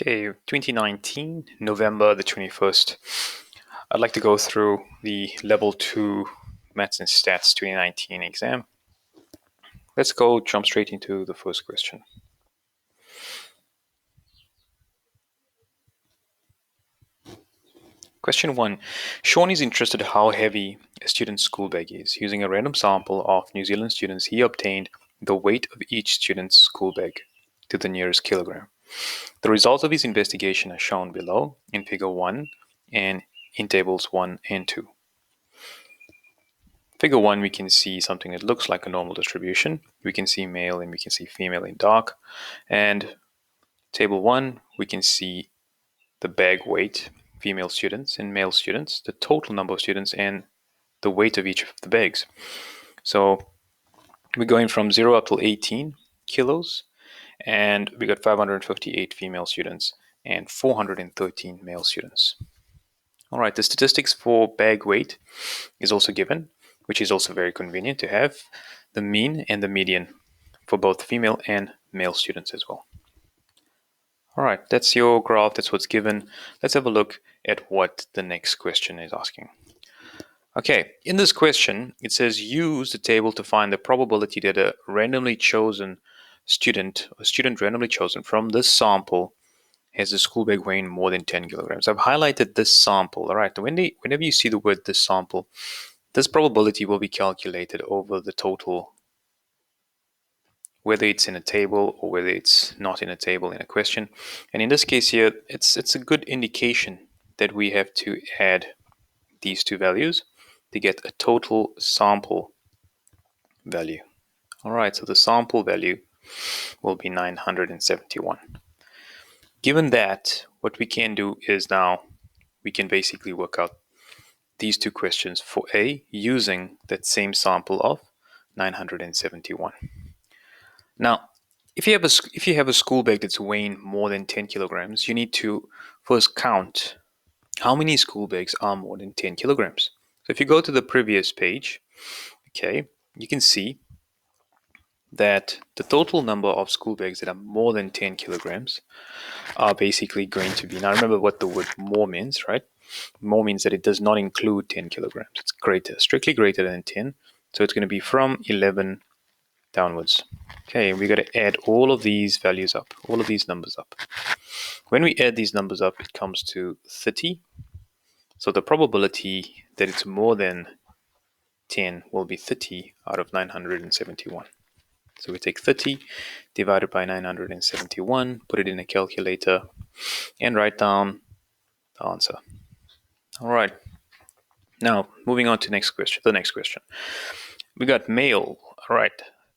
Okay, 2019, November the 21st. I'd like to go through the Level 2 Maths and Stats 2019 exam. Let's jump straight into the first question. Question 1. Sean is interested in how heavy a student's school bag is. Using a random sample of New Zealand students, he obtained the weight of each student's school bag to the nearest kilogram. The results of his investigation are shown below in Figure 1 and in Tables 1 and 2. Figure 1, we can see something that looks like a normal distribution. We can see male and we can see female in dark. And Table 1, we can see the bag weight, female students and male students, the total number of students, and the weight of each of the bags. So we're going from 0 up to 18 kilos, and we got 558 female students and 413 male students. All right, the statistics for bag weight is also given, which is also very convenient to have the mean and the median for both female and male students as well. All right, that's your graph, that's what's given. Let's have a look at what the next question is asking. Okay, in this question, it says use the table to find the probability that a randomly chosen student, randomly chosen from this sample has a school bag weighing more than 10 kilograms. I've highlighted this sample. All right, whenever you see the word this sample, this probability will be calculated over the total, whether it's in a table or whether it's not in a table in a question. And in this case here, it's a good indication that we have to add these two values to get a total sample value. All right, so the sample value will be 971. Given that, what we can do is now we can basically work out these two questions for A using that same sample of 971. Now, if you have a school bag that's weighing more than 10 kilograms, you need to first count how many school bags are more than 10 kilograms. So if you go to the previous page, okay, you can see that the total number of school bags that are more than 10 kilograms are basically going to be, now remember what the word more means, right? More means that it does not include 10 kilograms. It's greater, strictly greater than 10. So it's going to be from 11 downwards. Okay, we got to add all of these values up, all of these numbers up. When we add these numbers up, it comes to 30. So the probability that it's more than 10 will be 30 out of 971. So we take 30 divided by 971, put it in a calculator, and write down the answer. All right. Now, moving on to the next question. We got male. All right.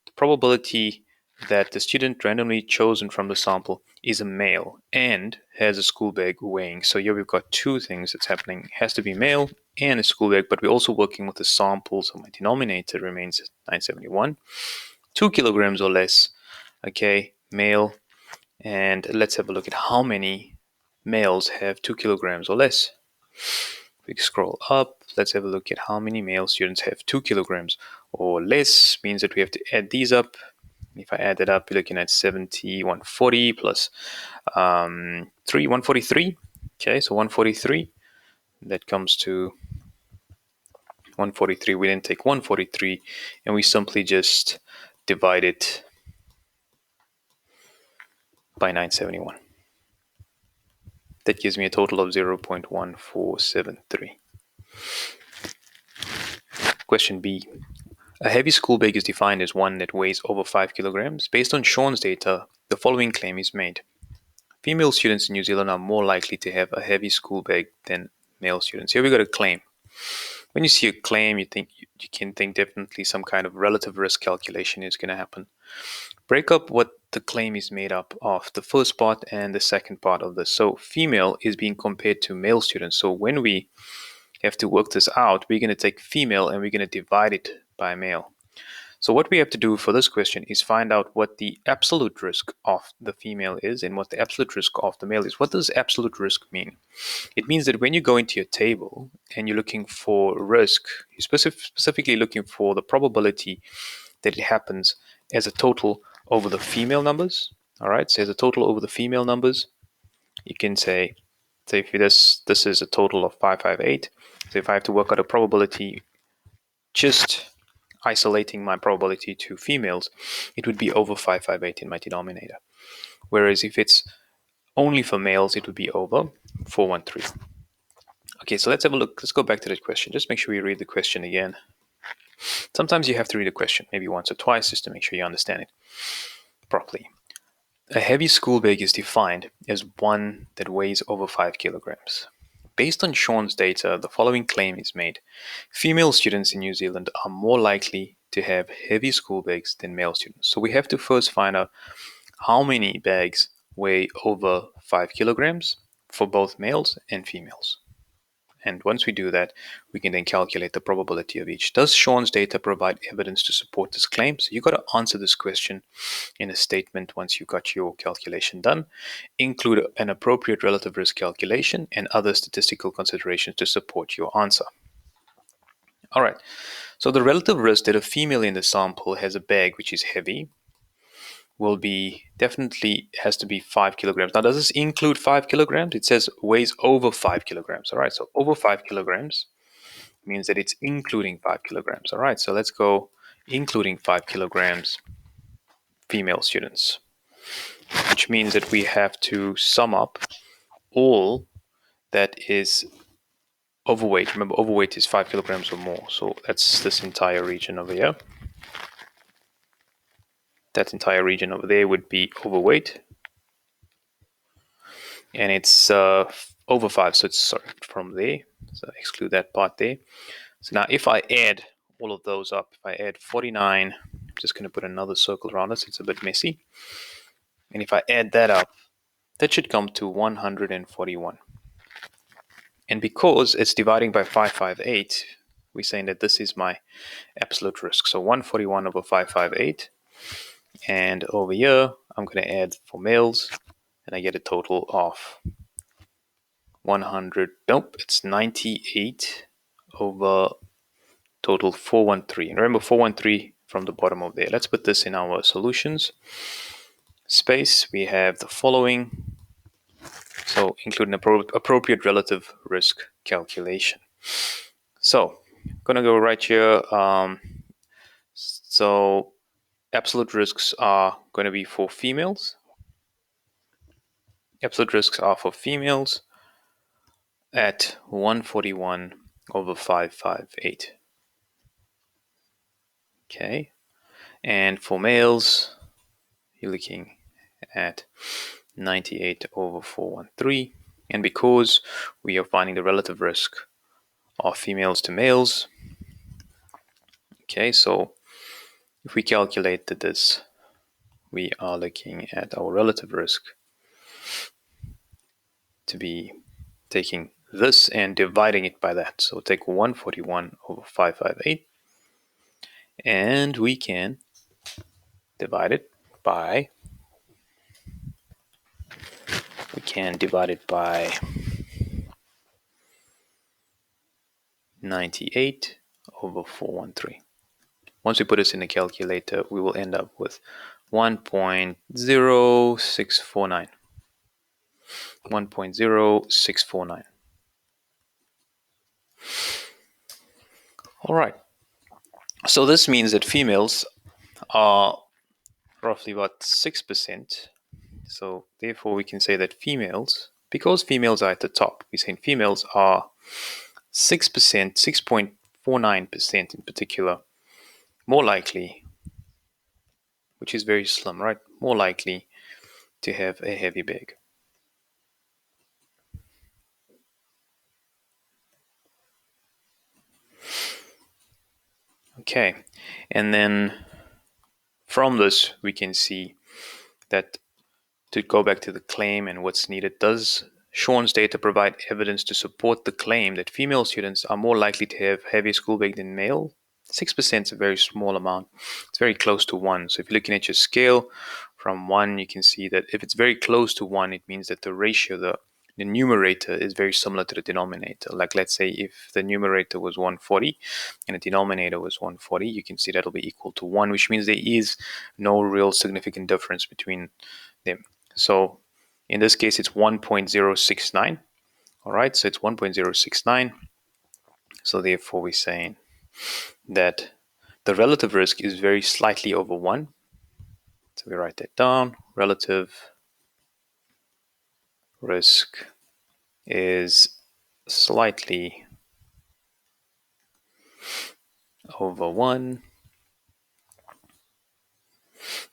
The probability that the student randomly chosen from the sample is a male and has a school bag weighing. So here we've got two things that's happening. It has to be male and a school bag, but we're also working with the sample, so my denominator remains 971. 2 kilograms or less, okay, male. And let's have a look at how many males have 2 kilograms or less. We scroll up, let's have a look at how many male students have 2 kilograms or less. Means that we have to add these up. If I add it up, you're looking at 70, 140 plus 143. Okay, so 143, that comes to 143. We then take 143 and we simply just divide it by 971. That gives me a total of 0.1473. Question B. A heavy school bag is defined as one that weighs over 5 kilograms. Based on Sean's data, the following claim is made. Female students in New Zealand are more likely to have a heavy school bag than male students. Here we got a claim. When you see a claim, you can think definitely some kind of relative risk calculation is going to happen. Break up what the claim is made up of, the first part and the second part of this. So female is being compared to male students. So when we have to work this out, we're going to take female and we're going to divide it by male. So what we have to do for this question is find out what the absolute risk of the female is and what the absolute risk of the male is. What does absolute risk mean? It means that when you go into your table and you're looking for risk, you're specifically looking for the probability that it happens as a total over the female numbers. All right, so as a total over the female numbers, you can say if this is a total of 558. So if I have to work out a probability just isolating my probability to females, it would be over 558 in my denominator. Whereas if it's only for males, it would be over 413. Okay, so let's have a look. Let's go back to that question. Just make sure you read the question again. Sometimes you have to read a question, maybe once or twice, just to make sure you understand it properly. A heavy school bag is defined as one that weighs over 5 kilograms. Based on Sean's data, the following claim is made. Female students in New Zealand are more likely to have heavy school bags than male students. So we have to first find out how many bags weigh over 5 kilograms for both males and females. And once we do that, we can then calculate the probability of each. Does Sean's data provide evidence to support this claim? So you've got to answer this question in a statement once you've got your calculation done. Include an appropriate relative risk calculation and other statistical considerations to support your answer. All right. So the relative risk that a female in the sample has a bag which is heavy will be definitely has to be 5 kilograms. Now, does this include 5 kilograms? It says weighs over 5 kilograms. All right, so over 5 kilograms means that it's including 5 kilograms. All right, so let's go including 5 kilograms female students, which means that we have to sum up all that is overweight. Remember, overweight is 5 kilograms or more. So that's this entire region over here. That entire region over there would be overweight. And it's over 5, so it's from there. So exclude that part there. So now if I add all of those up, if I add 49, I'm just going to put another circle around us. It's a bit messy. And if I add that up, that should come to 141. And because it's dividing by 558, we're saying that this is my absolute risk. So 141 over 558. And over here, I'm going to add for males, and I get a total of 100. Nope, it's 98 over total 413. And remember 413 from the bottom of there. Let's put this in our solutions space. We have the following. So include an appropriate relative risk calculation. So I'm gonna go right here. So absolute risks are going to be for females. Absolute risks are for females at 141 over 558. Okay, and for males, you're looking at 98 over 413. And because we are finding the relative risk of females to males, okay, so if we calculated this, we are looking at our relative risk to be taking this and dividing it by that. So take 141 over 558, and we can divide it by 98 over 413. Once we put this in the calculator, we will end up with 1.0649. 1.0649. All right. So this means that females are roughly about 6%. So therefore we can say that females, because females are at the top, we're saying females are 6%, 6.49% in particular, more likely, which is very slim, right? More likely to have a heavy bag. Okay, and then from this we can see that to go back to the claim and what's needed, does Sean's data provide evidence to support the claim that female students are more likely to have heavy school bag than male? 6% is a very small amount. It's very close to 1. So if you're looking at your scale from 1, you can see that if it's very close to 1, it means that the ratio, the numerator is very similar to the denominator. Like let's say if the numerator was 140 and the denominator was 140, you can see that'll be equal to 1, which means there is no real significant difference between them. So In this case, it's 1.069. All right, so it's 1.069. So therefore, we're saying that the relative risk is very slightly over 1. So we write that down. Relative risk is slightly over 1.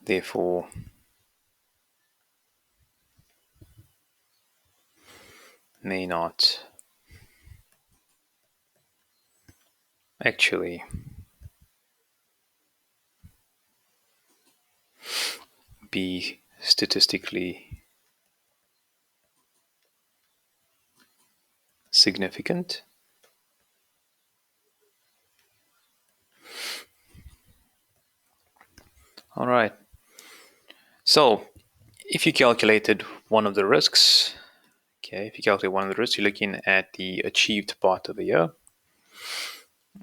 Therefore, may not actually be statistically significant. All right. So if you calculated one of the risks, okay, if you calculate one of the risks, you're looking at the achieved part of the year.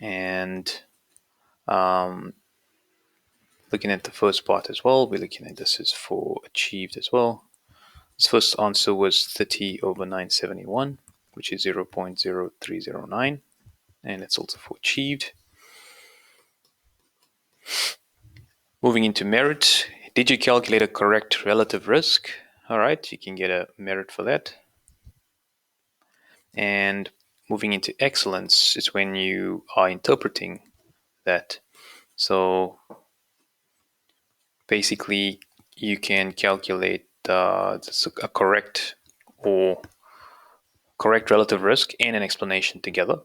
And looking at the first part as well, we're looking at this is for achieved as well. This first answer was 30 over 971, which is 0.0309. And it's also for achieved. Moving into merit, did you calculate a correct relative risk? All right, you can get a merit for that. And moving into excellence is when you are interpreting that. So basically, you can calculate a correct relative risk and an explanation together.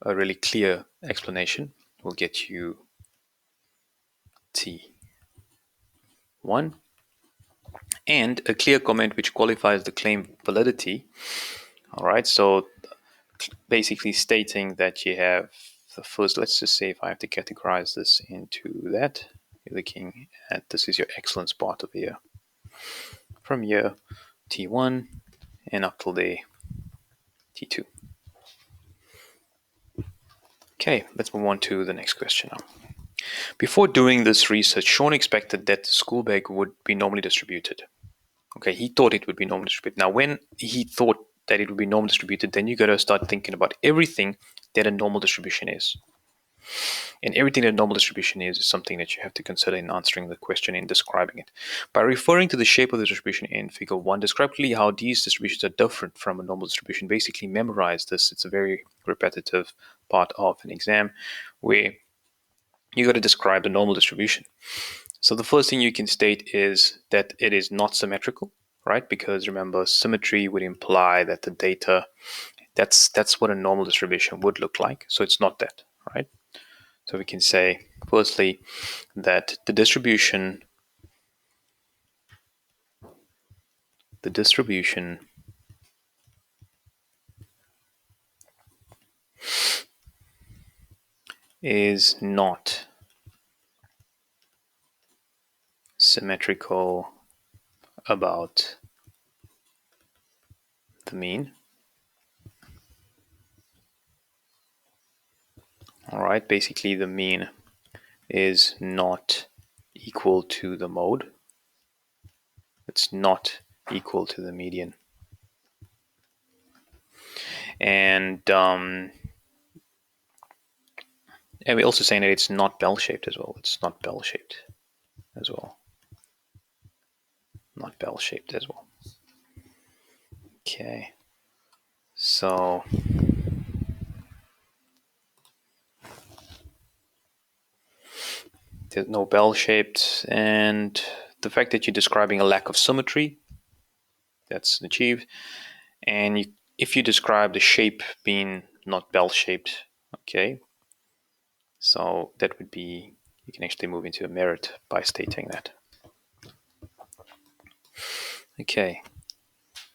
A really clear explanation will get you T1. And a clear comment which qualifies the claim validity. All right, so basically stating that you have the first, let's just say if I have to categorize this into that, you're looking at this is your excellence part of the year. From year T1 and up till day T2. Okay, let's move on to the next question now. Before doing this research, Sean expected that the school bag would be normally distributed. Okay, he thought it would be normally distributed. Now, when he thought that it would be normally distributed, then you got to start thinking about everything that a normal distribution is. And everything that a normal distribution is something that you have to consider in answering the question and describing it. By referring to the shape of the distribution in figure 1, describe clearly how these distributions are different from a normal distribution. Basically, memorize this. It's a very repetitive part of an exam where you got to describe the normal distribution. So the first thing you can state is that it is not symmetrical, right? Because remember, symmetry would imply that the data, that's what a normal distribution would look like. So it's not that, right? So we can say, firstly, that the distribution is not symmetrical about the mean. All right, basically the mean is not equal to the mode. It's not equal to the median. And we're also saying that it's not bell-shaped as well. It's not bell-shaped as well. Not bell-shaped as well. Okay. So there's no bell-shaped, and the fact that you're describing a lack of symmetry, that's achieved. And if you describe the shape being not bell-shaped, okay, so that would be, you can actually move into a merit by stating that. Okay,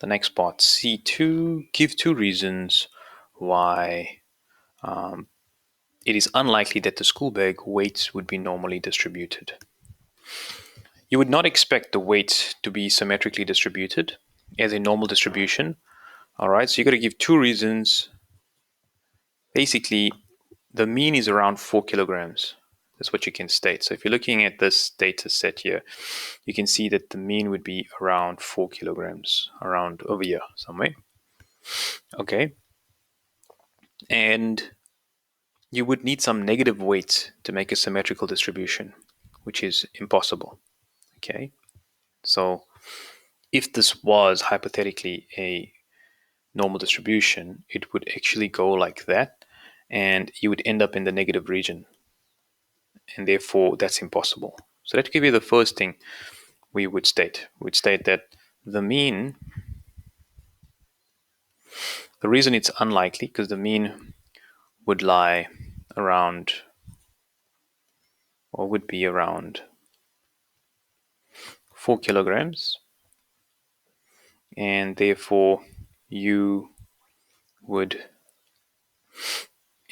the next part, C2, give 2 reasons why it is unlikely that the school bag weights would be normally distributed. You would not expect the weights to be symmetrically distributed as a normal distribution. All right, so you got to give 2 reasons. Basically, the mean is around 4 kilograms. That's what you can state. So if you're looking at this data set here, you can see that the mean would be around 4 kilograms, around over here somewhere. Okay. And you would need some negative weights to make a symmetrical distribution, which is impossible. Okay. So if this was hypothetically a normal distribution, it would actually go like that, and you would end up in the negative region, and therefore that's impossible. So that could be the first thing we would state. We'd state that the mean, the reason it's unlikely, because the mean would lie around, or would be around 4 kilograms, and therefore you would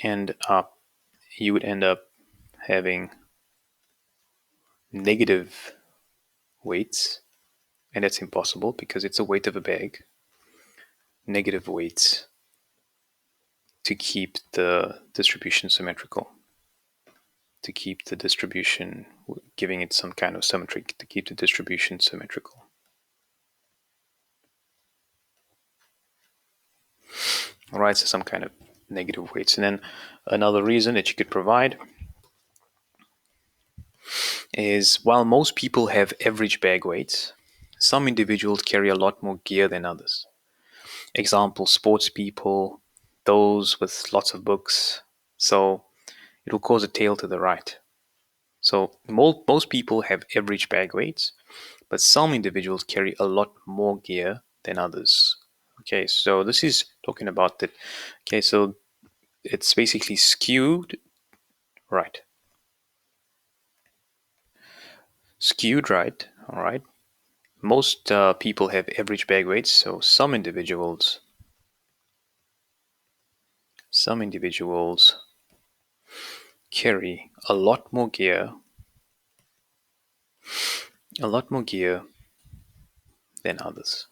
end up having negative weights, and that's impossible because it's a weight of a bag. Negative weights to keep the distribution symmetrical, to keep the distribution, giving it some kind of symmetry, to keep the distribution symmetrical. All right, so some kind of negative weights. And then another reason that you could provide is while most people have average bag weights, some individuals carry a lot more gear than others. Example, sports people, those with lots of books. So it will cause a tail to the right. So most people have average bag weights, but some individuals carry a lot more gear than others. Okay, so this is talking about that. Okay, so it's basically skewed, right? Skewed right, all right. Most people have average bag weights, so some individuals carry a lot more gear than others.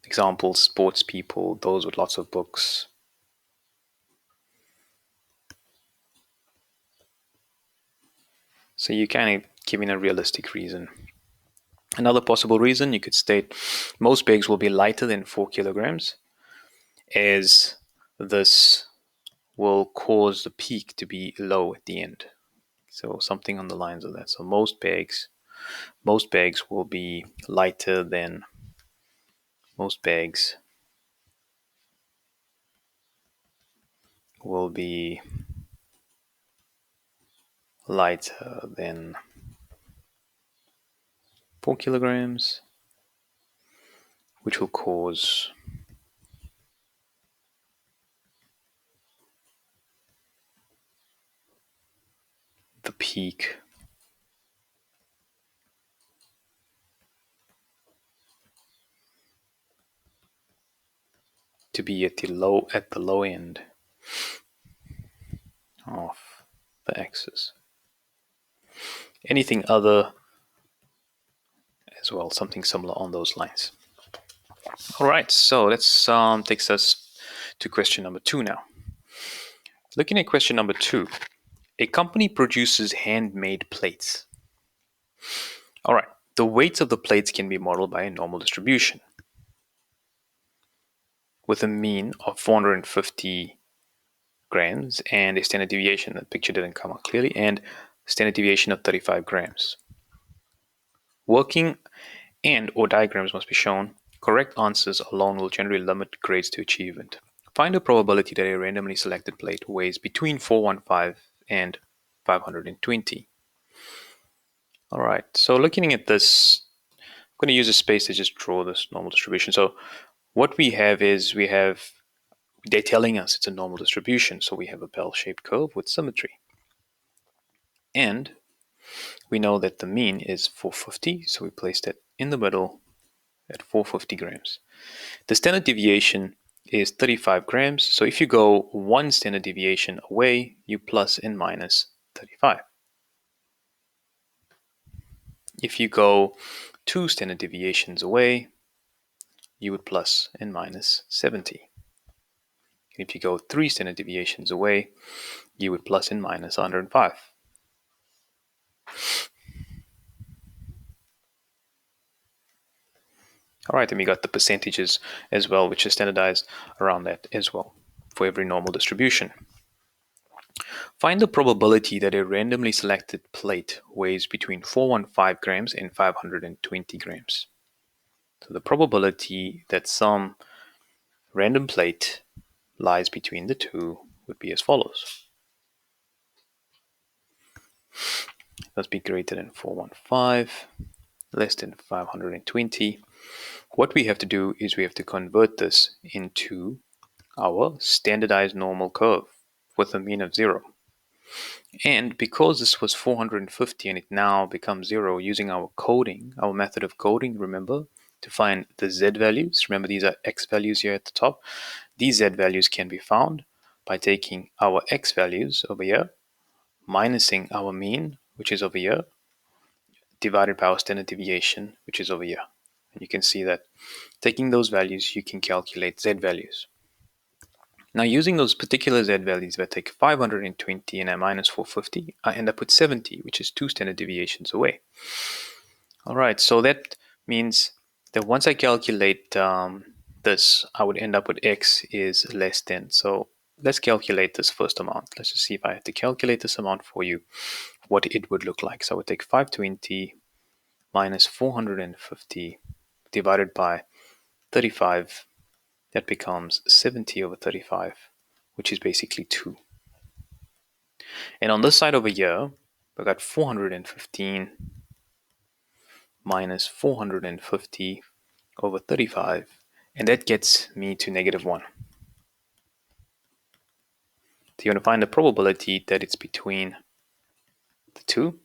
Examples, sports people, those with lots of books. So you're kind of giving a realistic reason. Another possible reason you could state most bags will be lighter than 4 kilograms, as this will cause the peak to be low at the end. So something on the lines of that. So most bags will be lighter than most bags will be lighter than 4 kilograms, which will cause the peak to be at the low end of the axis. Anything other as well, something similar on those lines. All right, so that's takes us to question number 2 now. Looking at question number 2, a company produces handmade plates. All right, the weights of the plates can be modeled by a normal distribution with a mean of 450 grams and a standard deviation. The picture didn't come out clearly, and standard deviation of 35 grams. Working and or diagrams must be shown. Correct answers alone will generally limit grades to achievement. Find a probability that a randomly selected plate weighs between 415 and 520. All right, so looking at this, I'm going to use a space to just draw this normal distribution. So what we have is they're telling us it's a normal distribution. So we have a bell-shaped curve with symmetry. And we know that the mean is 450, so we placed it in the middle at 450 grams. The standard deviation is 35 grams, so if you go one standard deviation away, you plus and minus 35. If you go 2 standard deviations away, you would plus and minus 70. If you go 3 standard deviations away, you would plus and minus 105. All right, then we got the percentages as well, which is standardized around that as well for every normal distribution. Find the probability that a randomly selected plate weighs between 415 grams and 520 grams. So the probability that some random plate lies between the two would be as follows. Must be greater than 415, less than 520. What we have to do is we have to convert this into our standardized normal curve with a mean of 0. And because this was 450 and it now becomes 0 using our coding, our method of coding, remember, to find the z values. Remember, these are x values here at the top. These z values can be found by taking our x values over here, minusing our mean, which is over here, divided by our standard deviation, which is over here. And you can see that taking those values, you can calculate z values. Now, using those particular z values, if I take 520 and I minus 450, I end up with 70, which is 2 standard deviations away. All right, so that means that once I calculate this, I would end up with x is less than. So let's calculate this first amount. Let's just see if I have to calculate this amount for you, what it would look like. So I would take 520 minus 450 divided by 35. That becomes 70 over 35, which is basically 2. And on this side over here, we got 415 minus 450 over 35, and that gets me to negative 1. So you want to find the probability that it's between the two.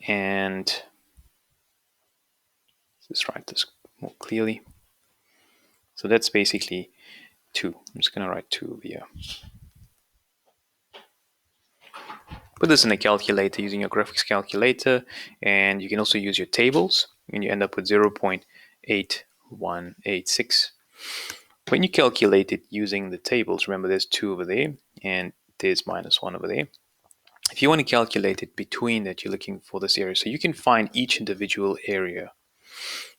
And let's write this more clearly. So that's basically 2. I'm just going to write 2 over here. Put this in a calculator using your graphics calculator, and you can also use your tables, and you end up with 0.8186. When you calculate it using the tables, remember there's 2 over there, and there's minus 1 over there. If you want to calculate it between that, you're looking for this area. So you can find each individual area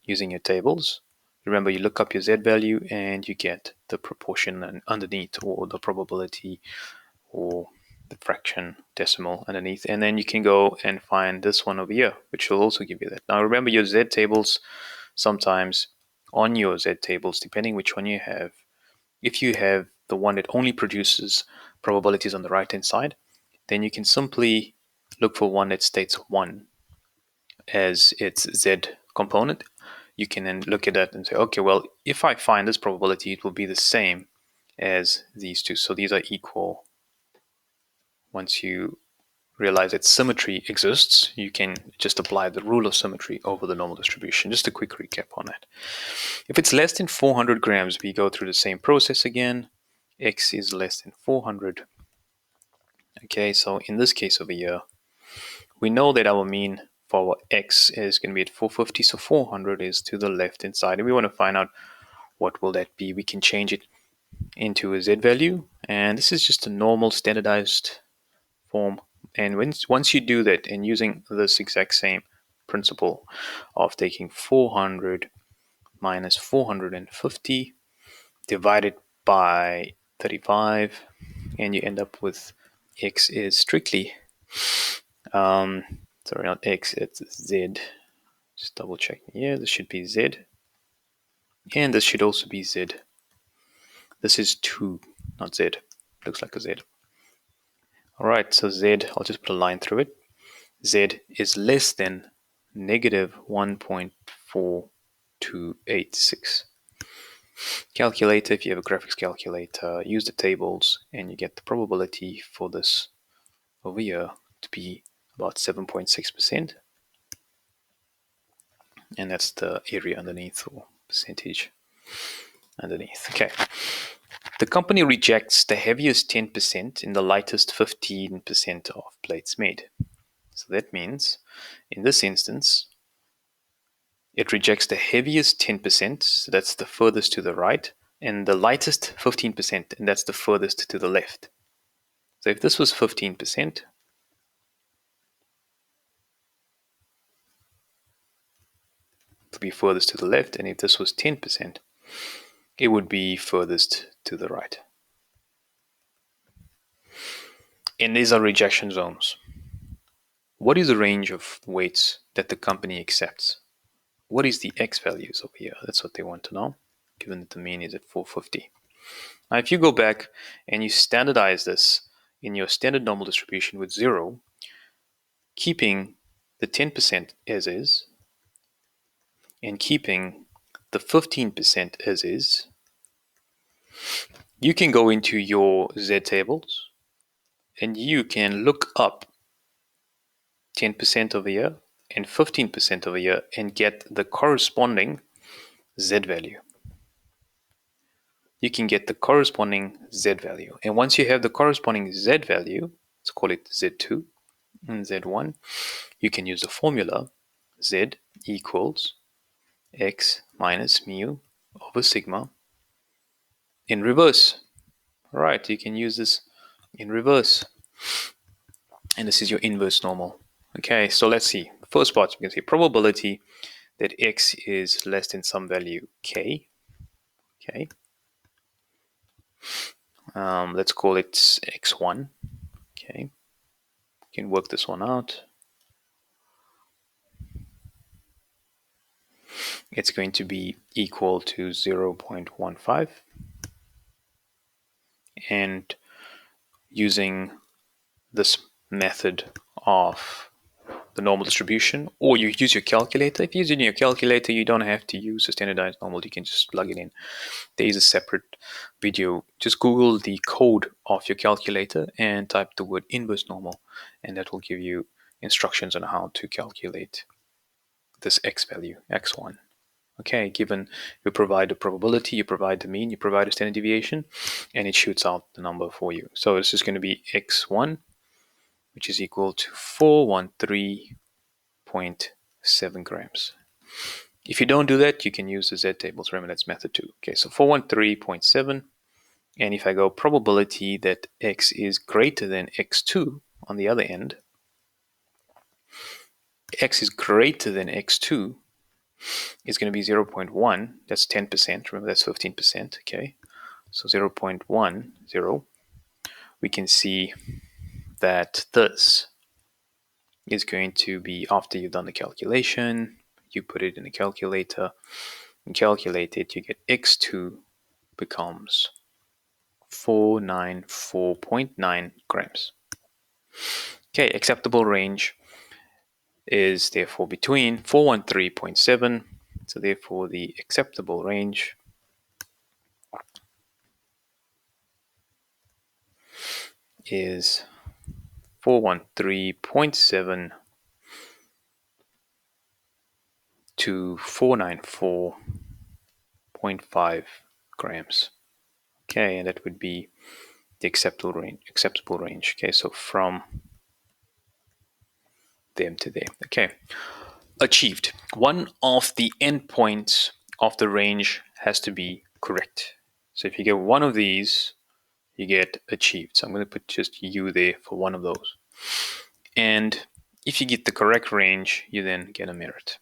using your tables. Remember, you look up your z value and you get the proportion underneath, or the probability, or the fraction decimal underneath. And then you can go and find this one over here, which will also give you that. Now remember, your z tables, sometimes on your z tables, depending which one you have, if you have the one that only produces probabilities on the right hand side, then you can simply look for one that states 1 as its z component. You can then look at that and say, okay, well, if I find this probability, it will be the same as these two. So these are equal. Once you realize that symmetry exists, you can just apply the rule of symmetry over the normal distribution. Just a quick recap on that. If it's less than 400 grams, we go through the same process again. X is less than 400. Okay, so in this case over here, we know that our mean for our x is going to be at 450, so 400 is to the left hand side, and we want to find out what will that be. We can change it into a z value, and this is just a normal standardized form. And once you do that, and using this exact same principle of taking 400 minus 450 divided by 35, and you end up with x is strictly sorry, not x, it's z. Just double checking here. This should be z, and this should also be z. This is 2, not z. Looks like a z. All right, so z, I'll just put a line through it. Z is less than negative 1.4286. Calculator, if you have a graphics calculator, use the tables, and you get the probability for this over here to be about 7.6%. And that's the area underneath, or percentage underneath. Okay. The company rejects the heaviest 10% in the lightest 15% of plates made. So that means, in this instance, It rejects the heaviest 10%, so that's the furthest to the right, and the lightest 15%, and that's the furthest to the left. So if this was 15%, it would be furthest to the left, and if this was 10%, it would be furthest to the right. And these are rejection zones. What is the range of weights that the company accepts? What is the X values over here? That's what they want to know, given that the mean is at 450. Now, if you go back and you standardize this in your standard normal distribution with 0, keeping the 10% as is, and keeping the 15% as is, you can go into your Z tables and you can look up 10% over here and 15% over here and get the corresponding Z value. You can get the corresponding Z value. And once you have the corresponding Z value, let's call it Z2 and Z1, you can use the formula Z equals X minus mu over sigma in reverse. All right, you can use this in reverse. And this is your inverse normal. Okay, so let's see. First part, you can say probability that X is less than some value K. Okay. Let's call it X1. Okay. You can work this one out. It's going to be equal to 0.15. And using this method of the normal distribution, or you use your calculator. If you're using your calculator, you don't have to use a standardized normal. You can just plug it in. There is a separate video. Just Google the code of your calculator and type the word inverse normal, and that will give you instructions on how to calculate this X value, X1. Okay, given you provide the probability, you provide the mean, you provide a standard deviation, and it shoots out the number for you. So this is going to be X1, which is equal to 413.7 grams. If you don't do that, you can use the Z tables. Remember, that's method 2. Okay, so 413.7. And if I go probability that X is greater than X2 on the other end, X is greater than X2 is going to be 0.1. That's 10%. Remember, that's 15%. Okay, so 0.10. We can see that this is going to be, after you've done the calculation, you put it in the calculator and calculate it, you get X2 becomes 494.9 grams. Okay, acceptable range is therefore between 413.7, so therefore the acceptable range is 413.7 to 494.5 grams. Okay, and that would be the acceptable range. Okay, so from them to there. Okay, achieved. One of the endpoints of the range has to be correct. So if you get one of these, you get achieved. So I'm going to put just U there for one of those. And if you get the correct range, you then get a merit.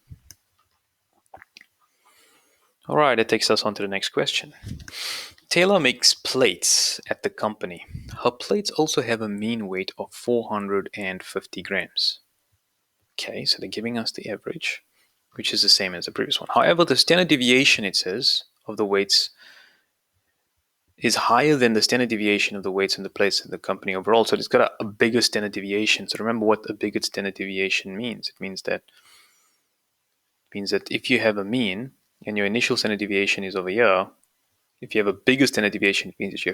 All right, that takes us on to the next question. Taylor makes plates at the company. Her plates also have a mean weight of 450 grams. Okay, so they're giving us the average, which is the same as the previous one. However, the standard deviation, it says, of the weights is higher than the standard deviation of the weights and the plates in the company overall. So it's got a bigger standard deviation. So remember what a bigger standard deviation means. It means that if you have a mean and your initial standard deviation is over here, if you have a bigger standard deviation, it means that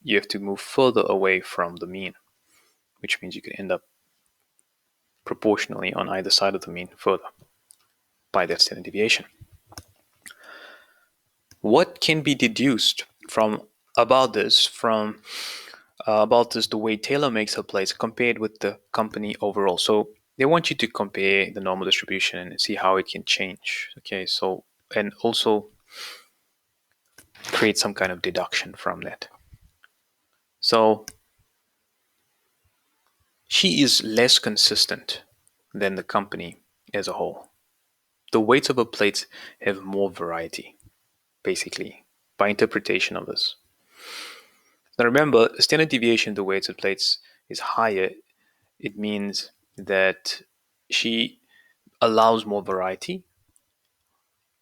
you have to move further away from the mean, which means you could end up proportionally on either side of the mean further by that standard deviation. What can be deduced about this, the way Taylor makes her plates compared with the company overall? So they want you to compare the normal distribution and see how it can change. Okay, so, and also create some kind of deduction from that. So she is less consistent than the company as a whole. The weights of her plates have more variety, basically, by interpretation of this. Now remember, standard deviation of the weights of plates is higher. It means that she allows more variety,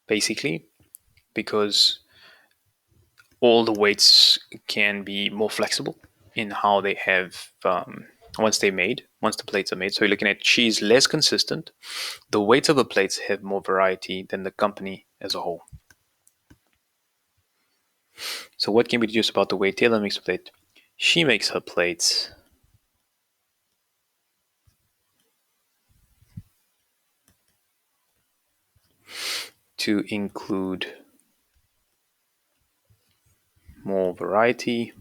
basically, because all the weights can be more flexible in how they have once the plates are made. So you're looking at she's less consistent. The weights of the plates have more variety than the company as a whole. So what can we deduce about the way Taylor makes a plate? She makes her plates to include more variety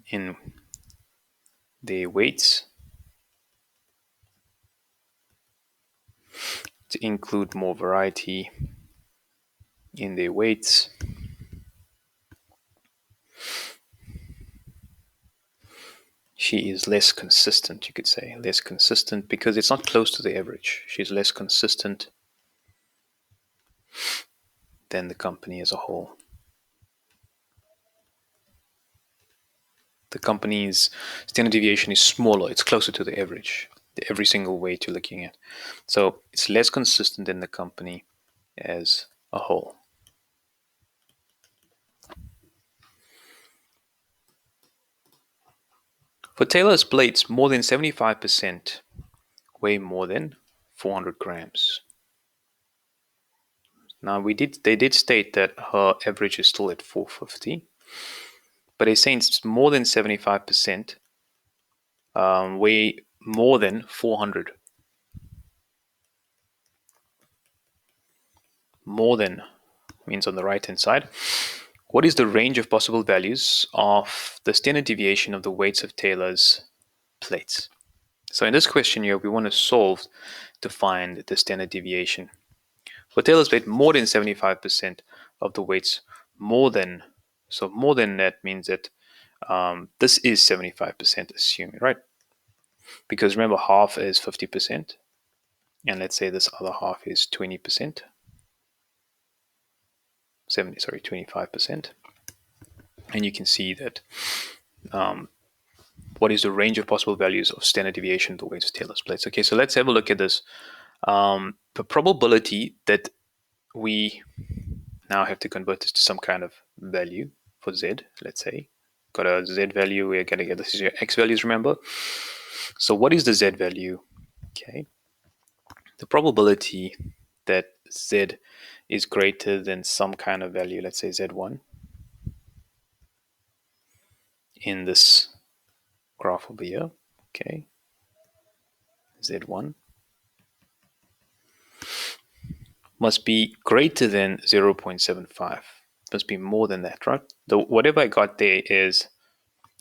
in their weights, to include more variety in their weights. She is less consistent, you could say, less consistent because it's not close to the average. She's less consistent than the company as a whole. The company's standard deviation is smaller, it's closer to the average, every single weight you're looking at. So it's less consistent than the company as a whole. For Taylor's plates, more than 75% weigh more than 400 grams. Now they did state that her average is still at 450, but they're saying it's more than 75% weigh more than 400. More than means on the right hand side. What is the range of possible values of the standard deviation of the weights of Taylor's plates? So in this question here, we want to solve to find the standard deviation. For Taylor's plate, more than 75% of the weights, more than that means that this is 75%, assuming, right? Because remember, half is 50%, and let's say this other half is 20%. 25%. And you can see that what is the range of possible values of standard deviation of the weights of Taylor's plates. Okay, so let's have a look at this. The probability that we now have to convert this to some kind of value for Z, let's say. Got a Z value, we're going to get this is your X values, remember? So what is the Z value? Okay. The probability that Z is greater than some kind of value, let's say Z1, in this graph over here, okay, Z1 must be greater than 0.75. Must be more than that, right? Whatever I got there is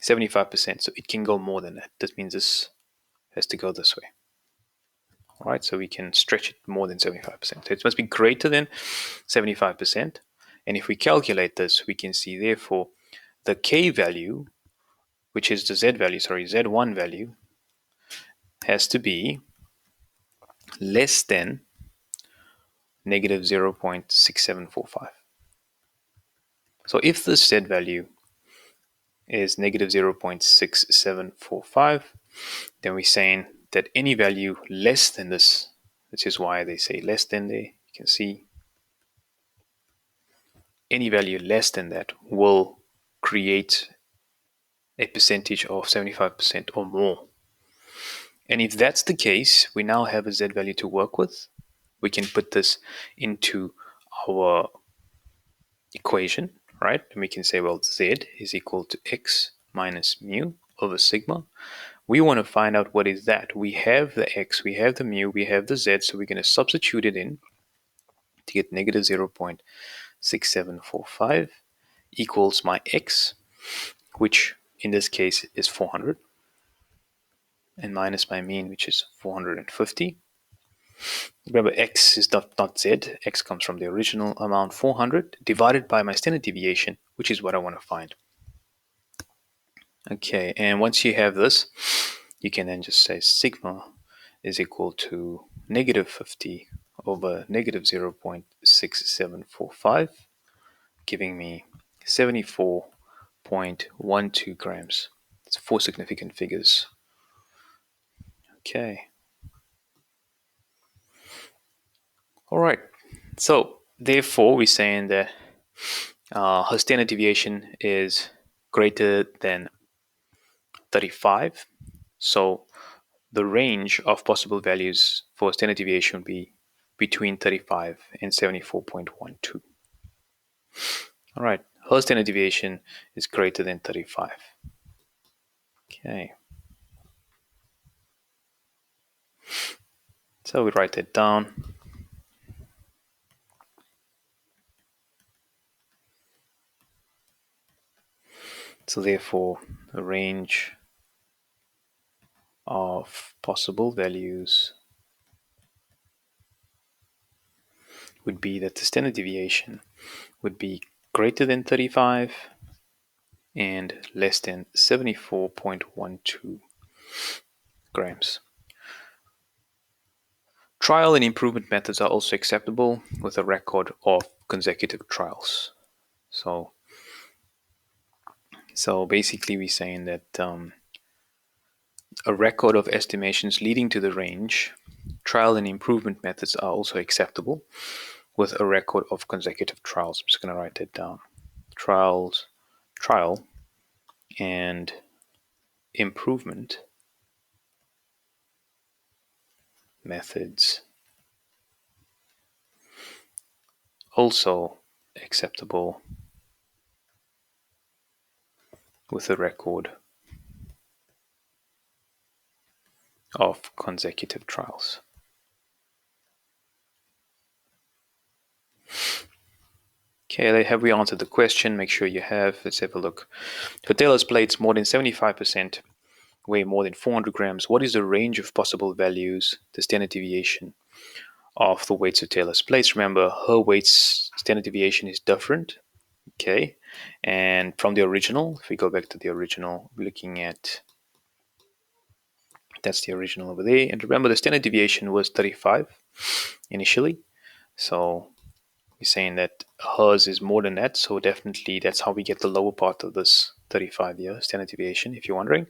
75%, so it can go more than that. That means this has to go this way. All right, so we can stretch it more than 75%. So it must be greater than 75%. And if we calculate this, we can see, therefore, the K value, which is the Z value, Z1 value, has to be less than negative 0.6745. So if the Z value is negative 0.6745, then we're saying that any value less than this, which is why they say less than there, you can see any value less than that will create a percentage of 75% or more. And if that's the case, we now have a Z value to work with. We can put this into our equation, right? And we can say, well, Z is equal to X minus mu over sigma. We want to find out what is that. We have the X, we have the mu, we have the Z, so we're going to substitute it in to get negative 0.6745. equals my x, which in this case is 400, and minus my mean, which is 450. Remember, x is not z. X comes from the original amount, 400, divided by my standard deviation, which is what I want to find. Okay, and once you have this, you can then just say sigma is equal to negative 50 over negative 0.6745, giving me 74.12 grams. It's 4 significant figures. Okay. All right. So therefore, we're saying that her standard deviation is greater than 35. So the range of possible values for standard deviation would be between 35 and 74.12. All right. Her standard deviation is greater than 35. Okay. So we write that down. So therefore, the range of possible values would be that the standard deviation would be greater than 35 and less than 74.12 grams. Trial and improvement methods are also acceptable with a record of consecutive trials. So basically we're saying that a record of estimations leading to the range, trial and improvement methods are also acceptable with a record of consecutive trials. I'm just going to write that down. Trial, and improvement methods also acceptable with a record of consecutive trials. Okay, have we answered the question? Make sure you have. Let's have a look. For Taylor's plates, more than 75% weigh more than 400 grams. What is the range of possible values, the standard deviation of the weights of Taylor's plates? Remember, her weights standard deviation is different. Okay, and from the original, if we go back to the original, we're looking at, that's the original over there. And remember, the standard deviation was 35 initially. So we're saying that hers is more than that. So definitely that's how we get the lower part of this 35-year standard deviation, if you're wondering.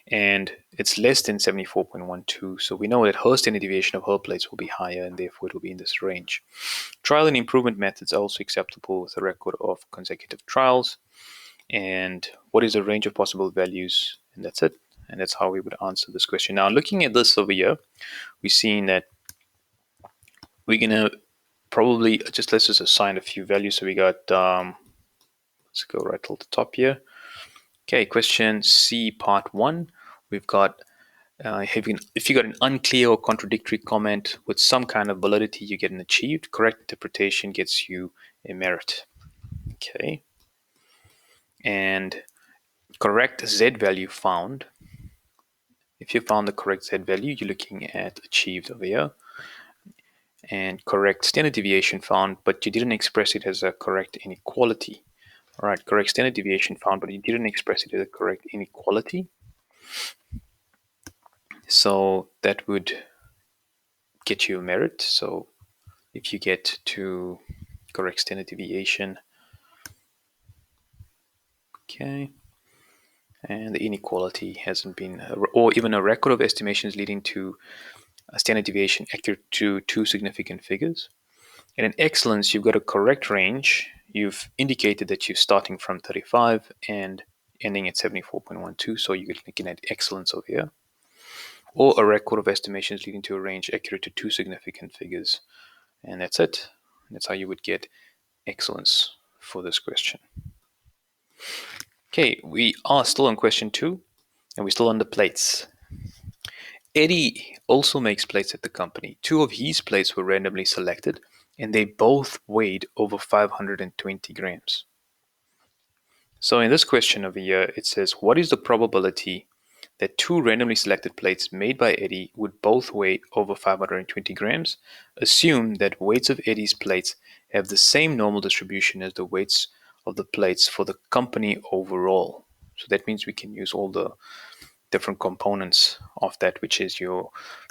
And it's less than 74.12. So we know that her standard deviation of her plates will be higher, and therefore it will be in this range. Trial and improvement methods are also acceptable with a record of consecutive trials. And what is the range of possible values? And that's it. And that's how we would answer this question. Now, looking at this over here, we're seeing that we're going to probably let's just assign a few values. So we got, let's go right till the top here. Okay, question C, part 1. We've got, if you got an unclear or contradictory comment with some kind of validity, you get an achieved. Correct interpretation gets you a merit. Okay. And correct Z value found. If you found the correct Z value, you're looking at achieved over here. And correct standard deviation found, but you didn't express it as a correct inequality. All right, correct standard deviation found, but you didn't express it as a correct inequality. So that would get you a merit. So if you get to correct standard deviation, okay, and the inequality hasn't been, or even a record of estimations leading to a standard deviation accurate to 2 significant figures. And in excellence, you've got a correct range. You've indicated that you're starting from 35 and ending at 74.12, so you're looking at excellence over here. Or a record of estimations leading to a range accurate to 2 significant figures. And that's it. That's how you would get excellence for this question. Okay, we are still on question 2, and we're still on the plates. Eddie also makes plates at the company. 2 of his plates were randomly selected, and they both weighed over 520 grams. So in this question over here, it says, what is the probability that two randomly selected plates made by Eddie would both weigh over 520 grams? Assume that weights of Eddie's plates have the same normal distribution as the weights of the plates for the company overall. So that means we can use all the different components of that, which is your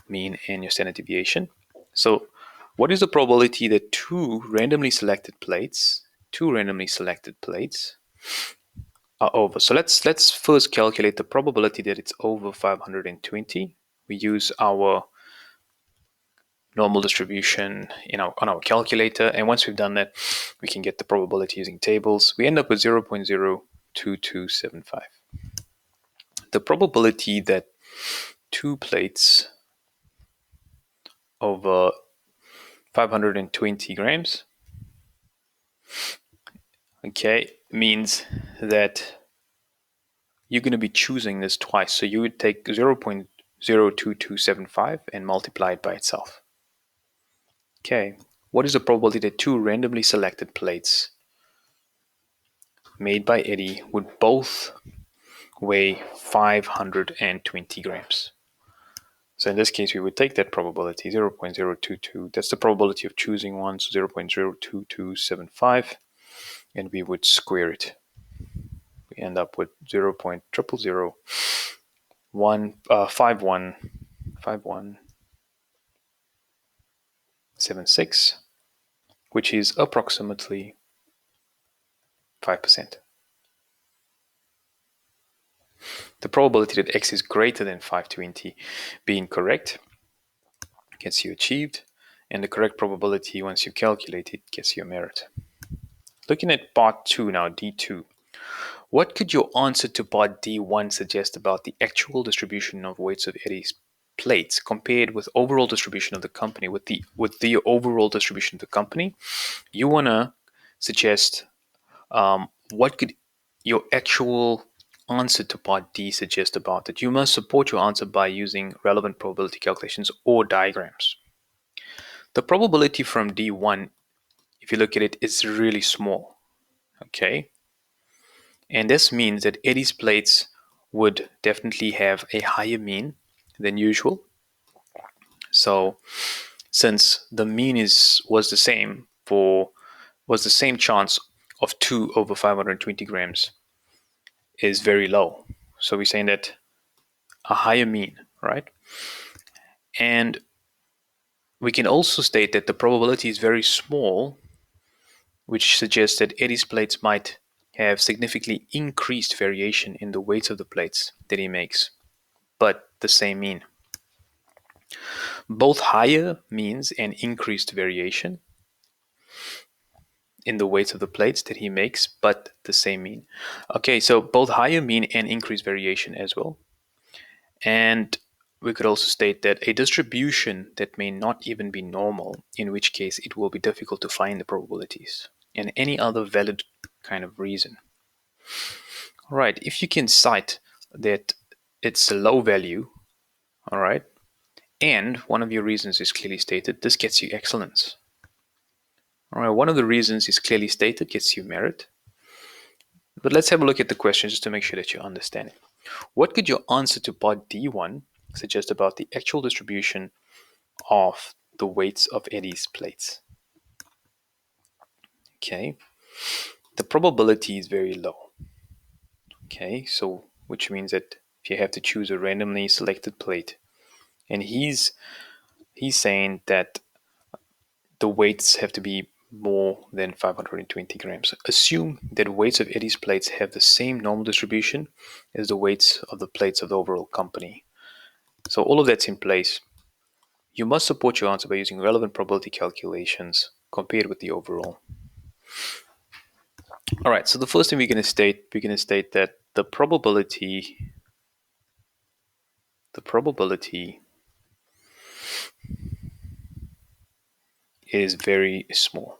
mean and your standard deviation. So what is the probability that two randomly selected plates are over? So let's first calculate the probability that it's over 520. We use our normal distribution on our calculator, and once we've done that, we can get the probability using tables. We end up with 0.02275. The probability that two plates over 520 grams, okay, means that you're going to be choosing this twice. So you would take 0.02275 and multiply it by itself. Okay, what is the probability that two randomly selected plates made by Eddie would both weigh 520 grams? So in this case, we would take that probability, 0.022. That's the probability of choosing one, so 0.02275, and we would square it. We end up with 0.0005176, which is approximately 5%. The probability that x is greater than 520 being correct gets you achieved, and the correct probability, once you calculate it, gets you a merit. Looking at part 2 now, D2. What could your answer to part D1 suggest about the actual distribution of weights of Eddie's plates compared with overall distribution of the company? With the overall distribution of the company, you want to suggest what could your actual answer to part D suggest about it. You must support your answer by using relevant probability calculations or diagrams. The probability from D1, if you look at it, is really small. Okay. And this means that Eddie's plates would definitely have a higher mean than usual. So since the mean was the same chance of 2 over 520 grams is very low. So we're saying that a higher mean, right? And we can also state that the probability is very small, which suggests that Eddie's plates might have significantly increased variation in the weights of the plates that he makes, but the same mean. Both higher means and increased variation in the weights of the plates that he makes, but the same mean. Okay, so both higher mean and increased variation as well. And we could also state that a distribution that may not even be normal, in which case it will be difficult to find the probabilities, and any other valid kind of reason. All right, if you can cite that it's a low value, all right, and one of your reasons is clearly stated, this gets you excellence. All right, one of the reasons is clearly stated, gets you merit. But let's have a look at the question just to make sure that you understand it. What could your answer to part D1 suggest about the actual distribution of the weights of Eddie's plates? Okay, the probability is very low. Okay, so which means that if you have to choose a randomly selected plate, and he's saying that the weights have to be more than 520 grams. Assume that weights of Eddie's plates have the same normal distribution as the weights of the plates of the overall company. So all of that's in place. You must support your answer by using relevant probability calculations compared with the overall. All right, so the first thing we're going to state that the probability is very small.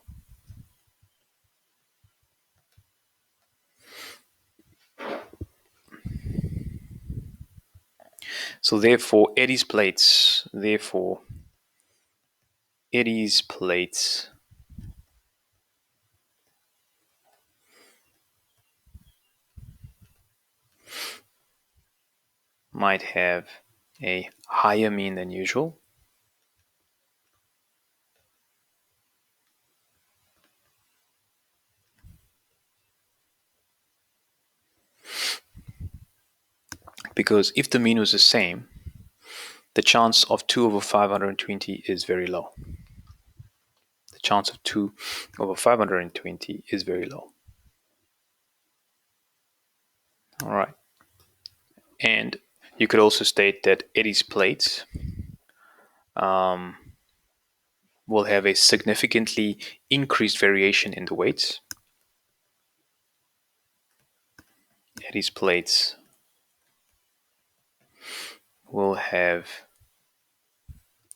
So therefore, Eddie's plates might have a higher mean than usual. Because if the mean was the same, the chance of 2 over 520 is very low. The chance of 2 over 520 is very low. All right. And you could also state that Eddie's plates will have a significantly increased variation in the weights. Eddie's plates will have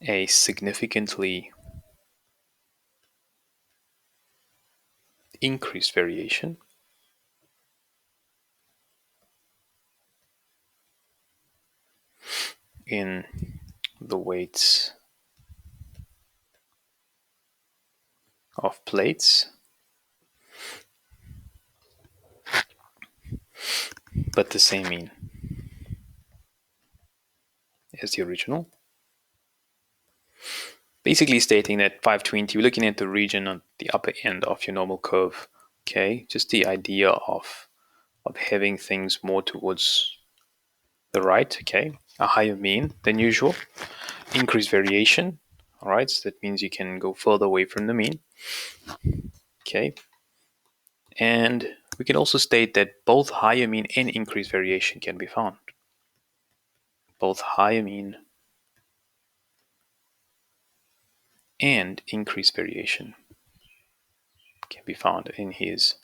a significantly increased variation in the weights of plates, but the same mean as the original. Basically stating that 520, we're looking at the region on the upper end of your normal curve. Okay, just the idea of having things more towards the right. Okay, a higher mean than usual, increased variation. All right, so that means you can go further away from the mean. Okay, and we can also state that both higher mean and increased variation can be found. Both higher mean and increased variation can be found in his.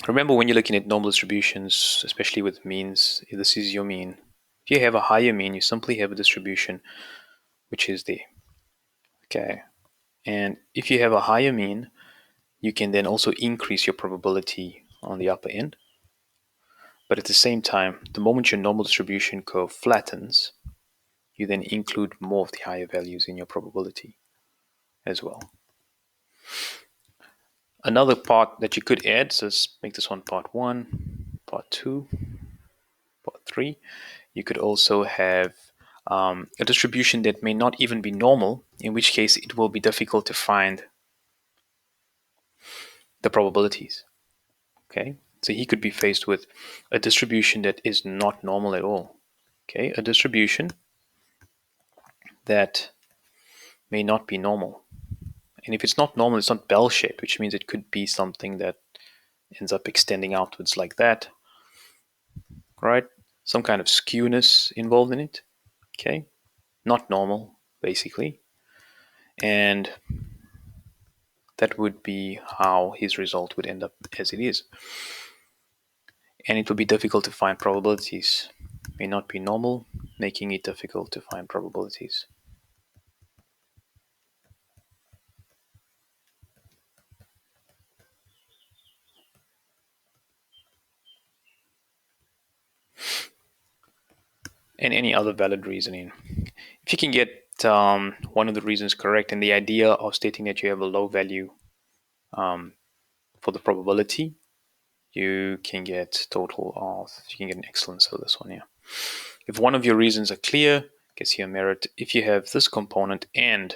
Remember, when you're looking at normal distributions, especially with means, if this is your mean. If you have a higher mean, you simply have a distribution which is the. Okay. And if you have a higher mean, you can then also increase your probability on the upper end. But at the same time, the moment your normal distribution curve flattens, you then include more of the higher values in your probability as well. Another part that you could add, so let's make this one part 1, part 2, part 3. You could also have a distribution that may not even be normal, in which case it will be difficult to find the probabilities. Okay, so he could be faced with a distribution that is not normal at all. Okay, a distribution that may not be normal. And if it's not normal, it's not bell-shaped, which means it could be something that ends up extending outwards like that, right? Some kind of skewness involved in it. Okay, not normal, basically. And that would be how his result would end up as it is. And it would be difficult to find probabilities. May not be normal, making it difficult to find probabilities. And any other valid reasoning. If you can get one of the reasons correct, and the idea of stating that you have a low value for the probability, you can get an excellence for this one. Yeah. If one of your reasons are clear, gets you a merit. If you have this component and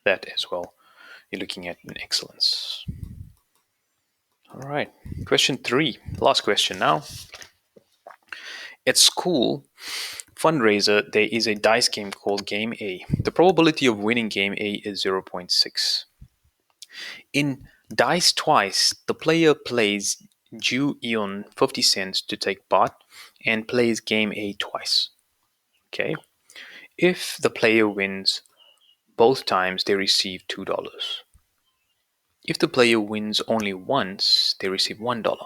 that as well, you're looking at an excellence. All right. Question 3. Last question now. At school fundraiser, there is a dice game called Game A. The probability of winning Game A is 0.6. In Dice Twice, the player plays Ju Eon 50 cents to take part and plays Game A twice. Okay. If the player wins both times, they receive $2. If the player wins only once, they receive $1.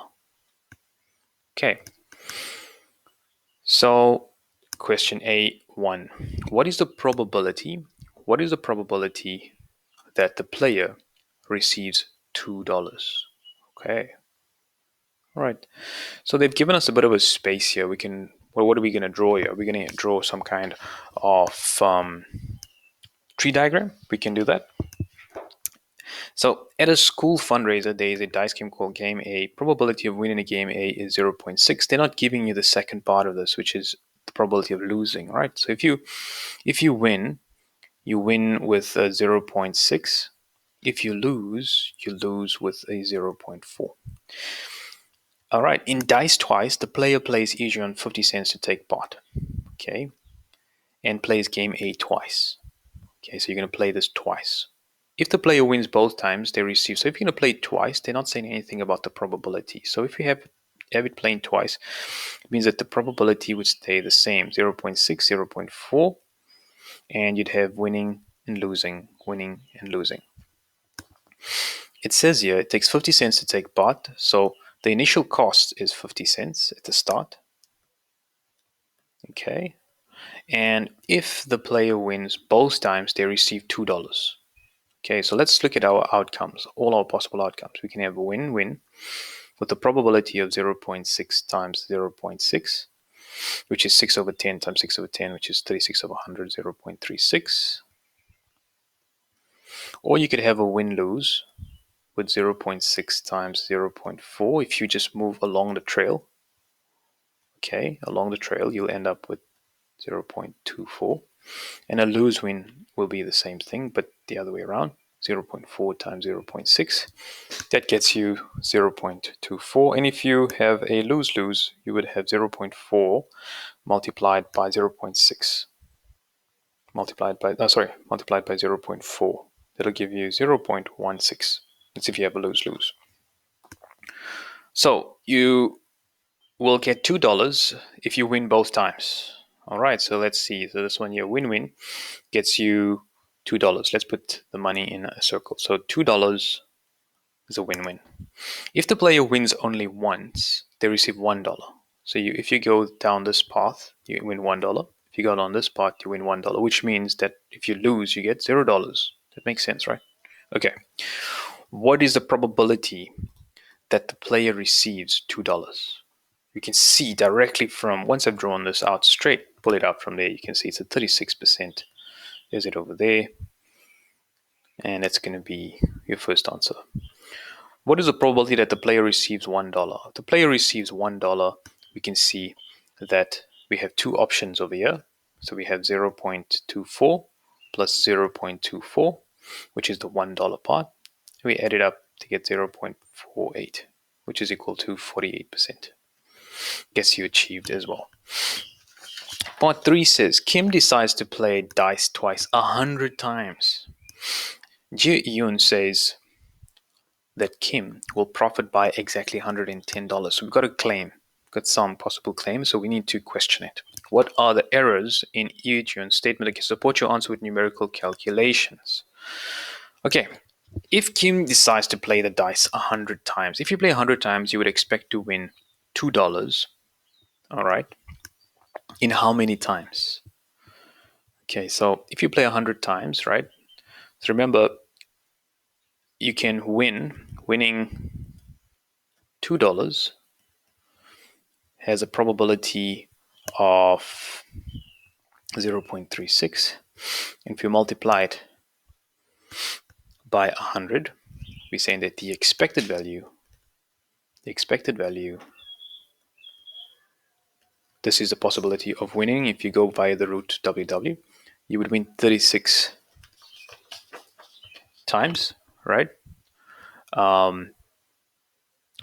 Okay. So, question A1. What is the probability? What is the probability that the player receives $2? Okay. All right. So they've given us a bit of a space here. What are we going to draw here? We're going to draw some kind of tree diagram. We can do that. So at a school fundraiser, there is a dice game called Game A. Probability of winning a Game A is 0.6. They're not giving you the second part of this, which is the probability of losing, right? So if you win, you win with a 0.6. If you lose with a 0.4. All right, in Dice Twice, the player plays each on 50 cents to take part, okay, and plays Game A twice. Okay, so you're going to play this twice. If the player wins both times, they receive. So if you're going to play it twice, they're not saying anything about the probability. So if you have it playing twice, it means that the probability would stay the same, 0.6, 0.4, and you'd have winning and losing, winning and losing. It says here it takes 50 cents to take part, so the initial cost is 50 cents at the start. Okay, and if the player wins both times, they receive $2. Okay, so let's look at our outcomes, all our possible outcomes. We can have a win-win with a probability of 0.6 times 0.6, which is 6 over 10 times 6 over 10, which is 36 over 100, 0.36. Or you could have a win-lose with 0.6 times 0.4 if you just move along the trail. Okay, along the trail, you'll end up with 0.24. And a lose win will be the same thing, but the other way around, 0.4 times 0.6. That gets you 0.24. And if you have a lose-lose, you would have 0.4 multiplied by 0.6. Multiplied by 0.4. That'll give you 0.16. That's if you have a lose-lose. So you will get $2 if you win both times. All right, so let's see. So this one here, win-win, gets you $2. Let's put the money in a circle. So $2 is a win-win. If the player wins only once, they receive $1. So if you go down this path, you win $1. If you go down this path, you win $1, which means that if you lose, you get $0. That makes sense, right? Okay. What is the probability that the player receives $2? You can see directly from, once I've drawn this out straight, pull it out from there, you can see it's a 36%. There's it over there. And that's going to be your first answer. What is the probability that the player receives $1? If the player receives $1, we can see that we have two options over here. So we have 0.24 plus 0.24, which is the $1 part. We add it up to get 0.48, which is equal to 48%. Guess you achieved as well. Part 3 says, Kim decides to play dice twice 100 times. Ji-Yoon says that Kim will profit by exactly $110. So we've got a claim, got some possible claims, so we need to question it. What are the errors in Ji-Yoon's statement that can support your answer with numerical calculations? Okay, if Kim decides to play the dice 100 times, if you play 100 times, you would expect to win $2. All right. In how many times? Okay, so if you play 100 times, right? So remember, you can winning $2 has a probability of 0.36. And if you multiply it by 100, we're saying that the expected value, this is the possibility of winning. If you go via the root WW, you would win 36 times, right?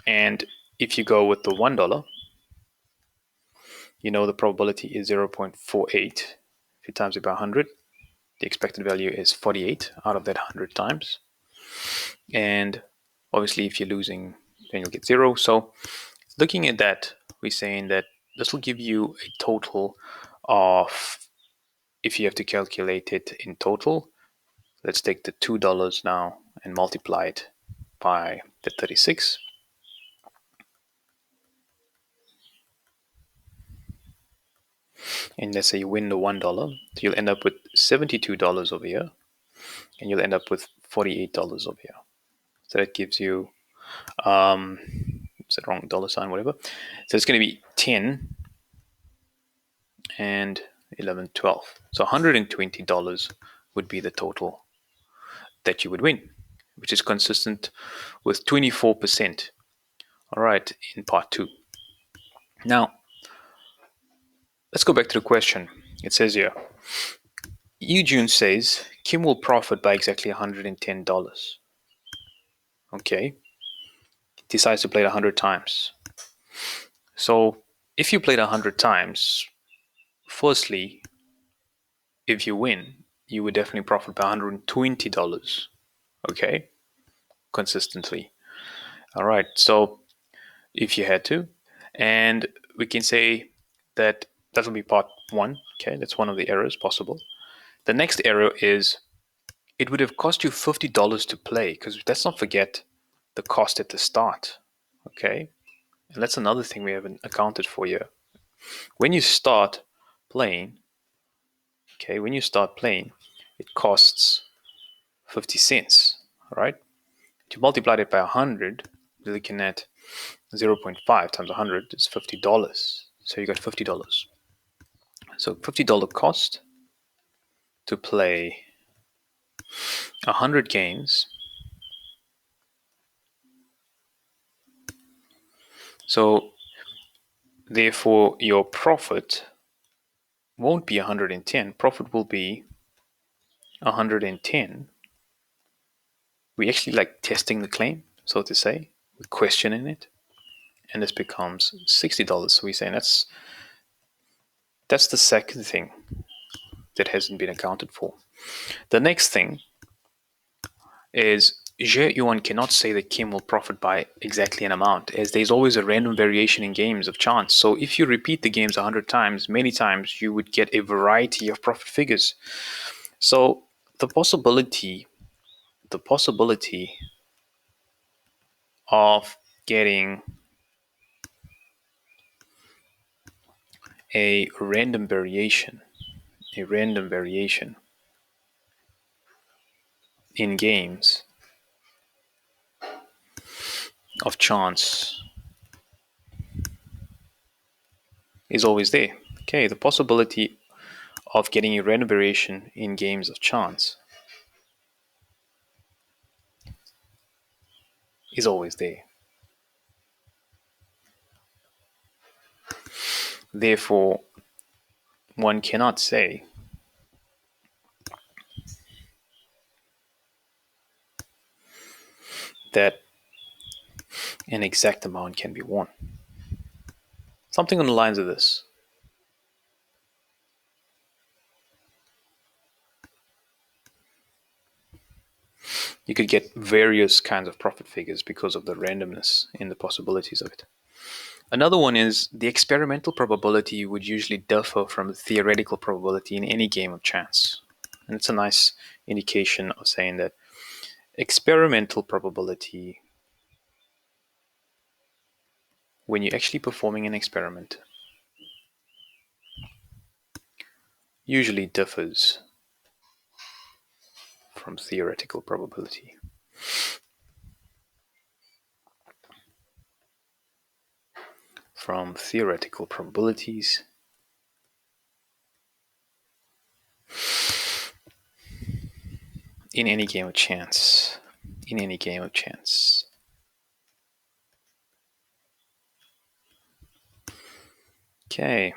And if you go with the $1, you know the probability is 0.48. If you times it by 100, the expected value is 48 out of that 100 times. And obviously, if you're losing, then you'll get 0. So looking at that, we're saying that this will give you a total of, if you have to calculate it in total, let's take the $2 now and multiply it by the 36. And let's say you win the $1, so you'll end up with $72 over here, and you'll end up with $48 over here. So that gives you, it's the wrong dollar sign, whatever. So it's going to be 10 and 11, 12. So $120 would be the total that you would win. which is consistent with 24%. All right, in part 2. Now, let's go back to the question. It says here, Eugene says Kim will profit by exactly $110. Okay, decides to play it 100 times. So if you played 100 times, firstly, if you win, you would definitely profit by $120. Okay, consistently. All right, so if you had to, and we can say that that will be part 1. Okay, that's one of the errors possible. The next error is it would have cost you $50 to play, because let's not forget the cost at the start. Okay, and that's another thing we haven't accounted for here. When you start playing, it costs 50 cents. All right, to multiply it by 100, we're looking at 0.5 times 100 is $50. So you got $50. So $50 cost to play 100 games. So therefore your profit won't be 110. Profit will be 110. We actually like testing the claim, so to say. We're questioning it. And this becomes $60. So we're saying that's the second thing that hasn't been accounted for. The next thing is Yuan cannot say that Kim will profit by exactly an amount, as there's always a random variation in games of chance. So if you repeat the games 100 times, many times, you would get a variety of profit figures. So the possibility of getting a random variation in games of chance is always there. Okay, the possibility of getting a random variation in games of chance is always there. Therefore, one cannot say that an exact amount can be won. Something on the lines of this. You could get various kinds of profit figures because of the randomness in the possibilities of it. Another one is the experimental probability would usually differ from the theoretical probability in any game of chance. And it's a nice indication of saying that experimental probability, when you're actually performing an experiment, usually differs from theoretical probability. From theoretical probabilities in any game of chance. In any game of chance. Okay.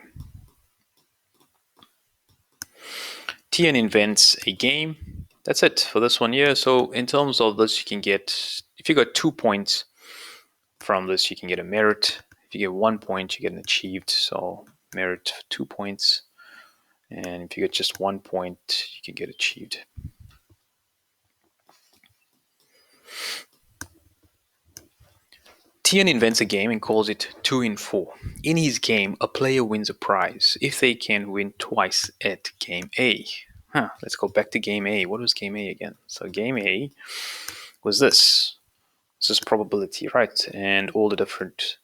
Tian invents a game. That's it for this one here. So in terms of this, you can get, if you got 2 points from this, you can get a merit. If you get 1 point, you get an achieved. So merit 2 points. And if you get just 1 point, you can get achieved. Tian invents a game and calls it 2 in 4. In his game, a player wins a prize if they can win twice at game A. Let's go back to game A. What was game A again? So game A was this. This is probability, right? And all the different...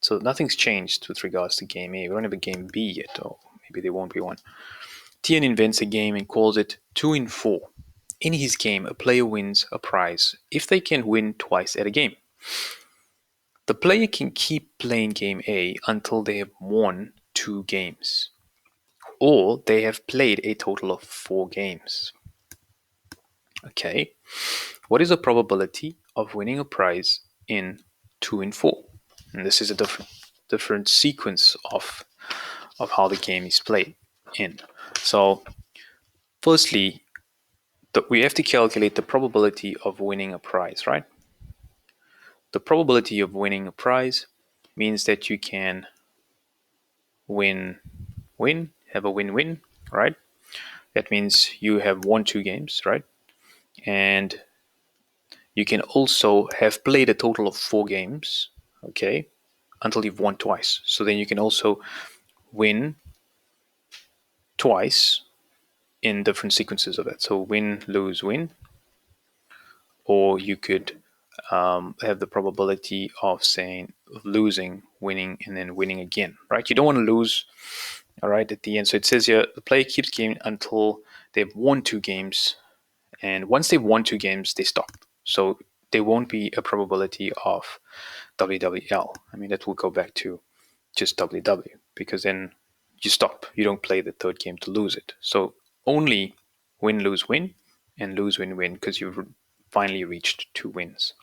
So nothing's changed with regards to game A. We don't have a game B yet, or maybe there won't be one. Tian invents a game and calls it 2 in 4. In his game, a player wins a prize if they can win twice at a game. The player can keep playing game A until they have won 2 games, or they have played a total of 4 games. Okay, What is the probability of winning a prize in 2 in 4? And this is a different sequence of how the game is played in. So firstly, we have to calculate the probability of winning a prize, right? The probability of winning a prize means that you can have a win-win, right? That means you have won 2 games, right? And you can also have played a total of 4 games, okay, until you've won twice. So then you can also win twice in different sequences of that. So win, lose, win. Or you could have the probability of saying losing, winning, and then winning again, right? You don't want to lose, all right, at the end. So it says here the player keeps gaming until they've won 2 games. And once they've won 2 games, they stop. So there won't be a probability of WWL. I mean, that will go back to just WW because then you stop. You don't play the third game to lose it. So only win, lose, win, and lose, win, win because you've finally reached 2 wins.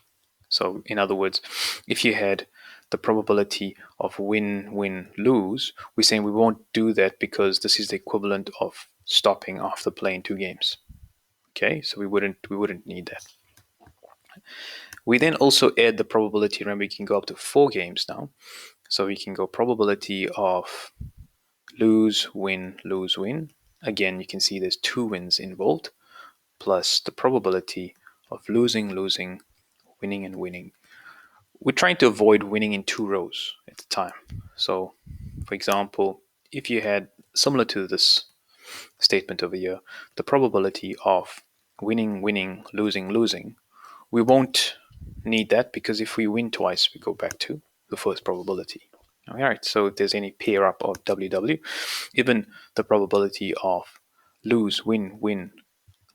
So in other words, if you had the probability of win, win, lose, we're saying we won't do that because this is the equivalent of stopping after playing 2 games. Okay, so we wouldn't need that. We then also add the probability. Remember, we can go up to 4 games now. So we can go probability of lose, win, lose, win. Again, you can see there's 2 wins involved, plus the probability of losing, losing, winning, and winning. We're trying to avoid winning in 2 rows at the time. So, for example, if you had, similar to this statement over here, the probability of winning, winning, losing, losing, we won't need that because if we win twice, we go back to the first probability. All right, so if there's any pair up of WW, even the probability of lose, win, win,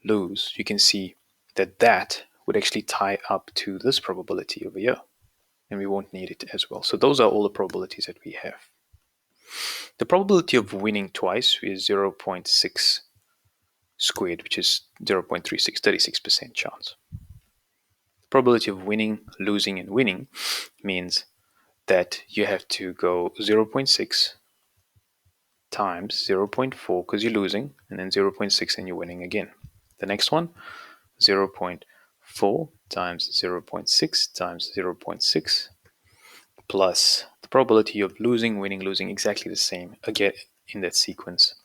lose, you can see that that would actually tie up to this probability over here, and we won't need it as well. So those are all the probabilities that we have. The probability of winning twice is 0.6 squared, which is 0.36, 36% chance. The probability of winning, losing, and winning means that you have to go 0.6 times 0.4 because you're losing, and then 0.6 and you're winning again. The next one, 0.4 times 0.6 times 0.6 plus the probability of losing, winning, losing, exactly the same, again in that sequence,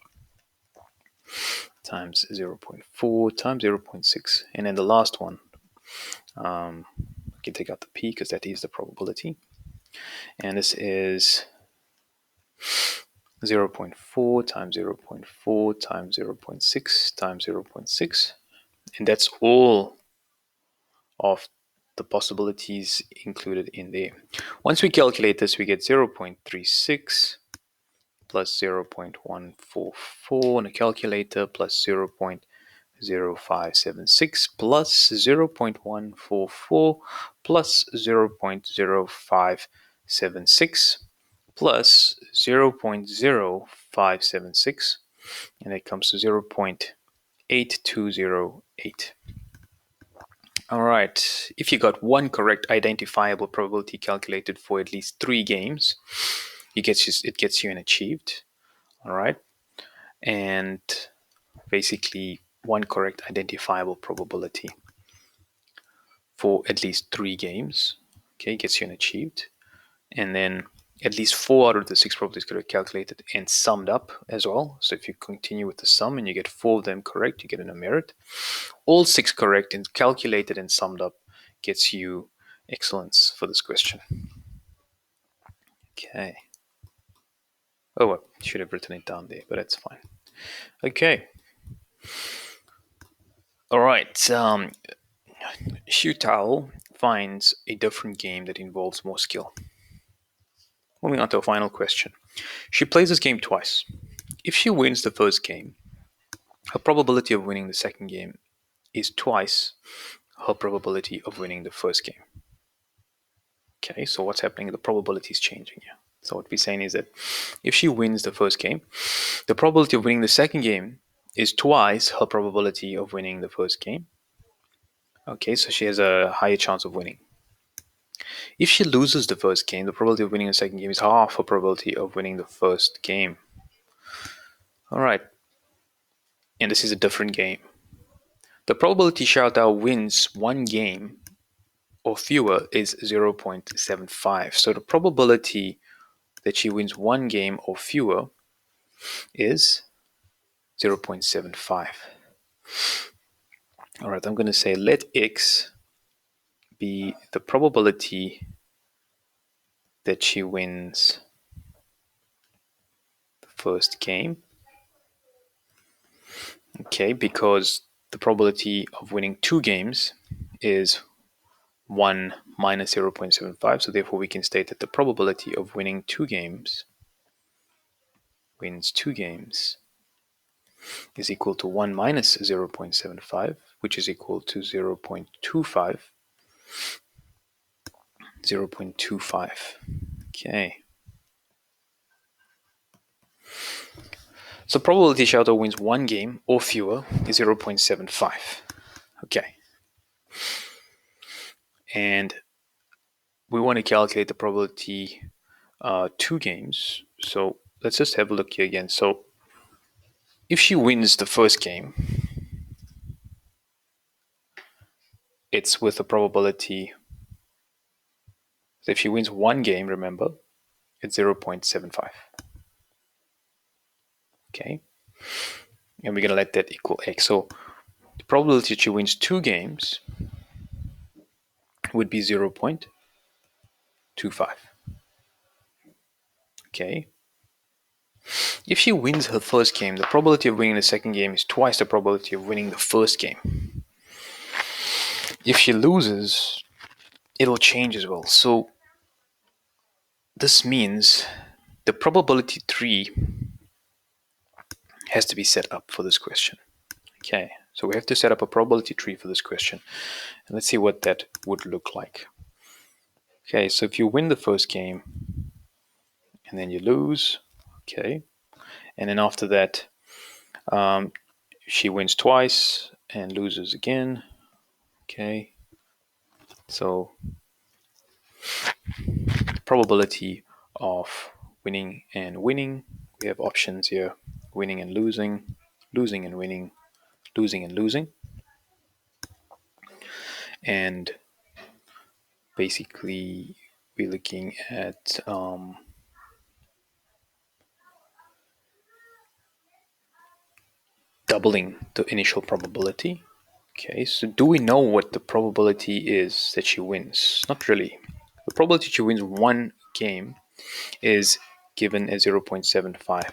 times 0.4 times 0.6. And then the last one, I can take out the p because that is the probability. And this is 0.4 times 0.4 times 0.6 times 0.6. And that's all of the possibilities included in there. Once we calculate this, we get 0.36 plus 0.144 on a calculator plus 0.0576 plus 0.144 plus 0.0576 plus 0.0576, and it comes to 0.8208. All right, if you got one correct identifiable probability calculated for at least 3 games, it gets you an achieved. All right, and basically one correct identifiable probability for at least 3 games, okay, gets you an achieved, and then at least 4 out of the 6 probabilities could be calculated and summed up as well. So if you continue with the sum and you get 4 of them correct, you get a merit. All 6 correct and calculated and summed up gets you excellence for this question. Okay. Oh, I should have written it down there, but that's fine. Okay. All right. Shutao finds a different game that involves more skill. Moving on to a final question. She plays this game twice. If she wins the first game, her probability of winning the second game is twice her probability of winning the first game. Okay, so what's happening? The probability is changing here. So what we're saying is that if she wins the first game, the probability of winning the second game is twice her probability of winning the first game. Okay, so she has a higher chance of winning. If she loses the first game, the probability of winning the second game is half her probability of winning the first game. All right, and this is a different game. The probability Xiaotao wins one game or fewer is 0.75. So the probability that she wins one game or fewer is 0.75. All right, I'm going to say let x be the probability that she wins the first game. Okay, because the probability of winning two games is 1 minus 0.75. So therefore we can state that the probability of winning two games is equal to 1 minus 0.75, which is equal to 0.25. 0.25. Okay. So probability Xiaotou wins one game or fewer is 0.75. Okay. And we want to calculate the probability two games. So let's just have a look here again. So if she wins the first game, it's with a probability. So if she wins one game, remember, it's 0.75. Okay. And we're going to let that equal x. So the probability that she wins two games would be 0.25. Okay. If she wins her first game, the probability of winning the second game is twice the probability of winning the first game. If she loses, it'll change as well. So this means the probability tree has to be set up for this question. Okay, so we have to set up a probability tree for this question. And let's see what that would look like. Okay, so if you win the first game and then you lose, okay, and then after that, she wins twice and loses again. Okay, so the probability of winning and winning, we have options here: winning and losing, losing and winning, losing and losing. And basically, we're looking at doubling the initial probability. Okay, so do we know what the probability is that she wins? Not really. The probability she wins one game is given as 0.75.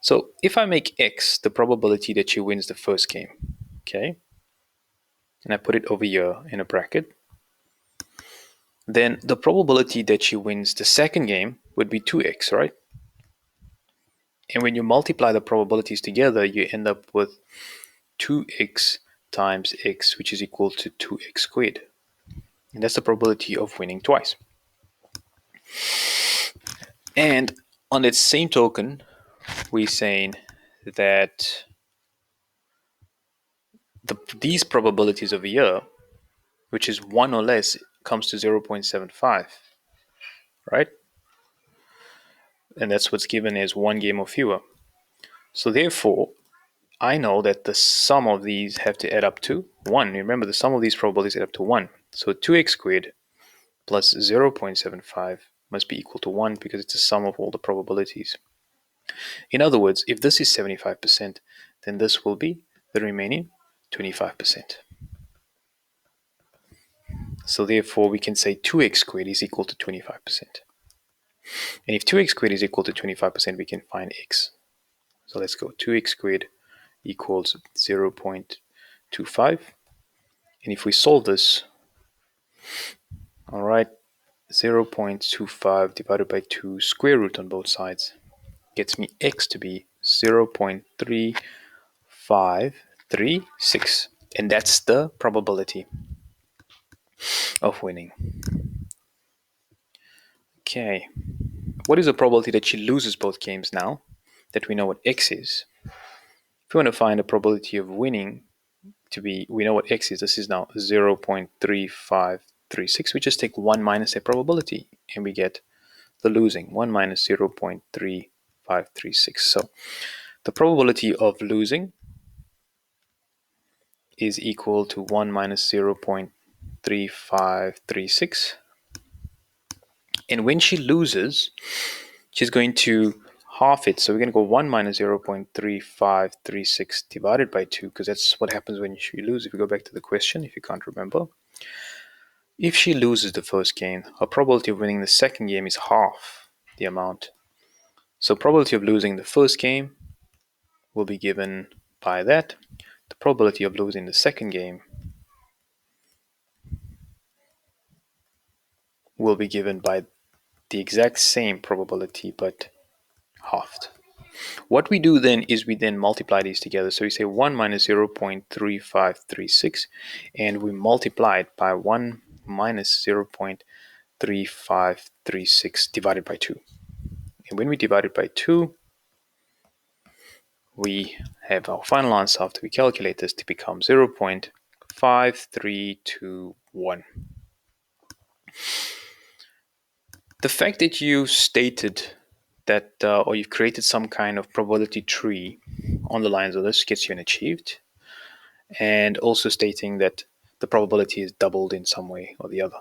So if I make x the probability that she wins the first game, okay, and I put it over here in a bracket, then the probability that she wins the second game would be 2x, right? And when you multiply the probabilities together, you end up with 2x times x, which is equal to 2x squared. And that's the probability of winning twice. And on that same token, we're saying that these probabilities over here, which is 1 or less, comes to 0.75, right? And that's what's given as one game or fewer. So therefore, I know that the sum of these have to add up to 1. Remember, the sum of these probabilities add up to 1. So 2x squared plus 0.75 must be equal to 1 because it's the sum of all the probabilities. In other words, if this is 75%, then this will be the remaining 25%. So therefore, we can say 2x squared is equal to 25%. And if 2x squared is equal to 25%, we can find x. So let's go. 2x squared equals 0.25. And if we solve this, all right, 0.25 divided by 2 square root on both sides gets me x to be 0.3536. And that's the probability of winning. Okay. What is the probability that she loses both games now that we know what x is? If we want to find the probability of winning to be, we know what x is. This is now 0.3536. We just take 1 minus a probability and we get the losing, 1 minus 0.3536. So the probability of losing is equal to 1 minus 0.3536. And when she loses, she's going to half it. So we're going to go 1 minus 0.3536 divided by 2, because that's what happens when you lose. If you go back to the question, if you can't remember, if she loses the first game, her probability of winning the second game is half the amount. So probability of losing the first game will be given by that. The probability of losing the second game will be given by the exact same probability, but halved. What we do then is we then multiply these together. So we say 1 minus 0.3536, and we multiply it by 1 minus 0.3536 divided by 2. And when we divide it by 2, we have our final answer after we calculate this to become 0.5321. The fact that you stated that, or you've created some kind of probability tree on the lines of this gets you an achieved, and also stating that the probability is doubled in some way or the other.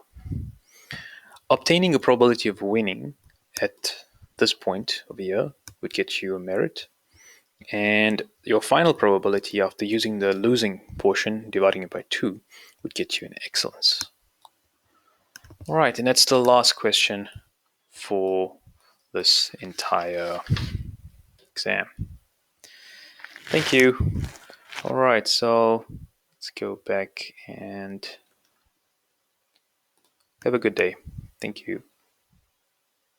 Obtaining a probability of winning at this point of the year would get you a merit, and your final probability after using the losing portion, dividing it by 2, would get you an excellence. All right, and that's the last question for this entire exam. Thank you. All right, so let's go back and have a good day. Thank you.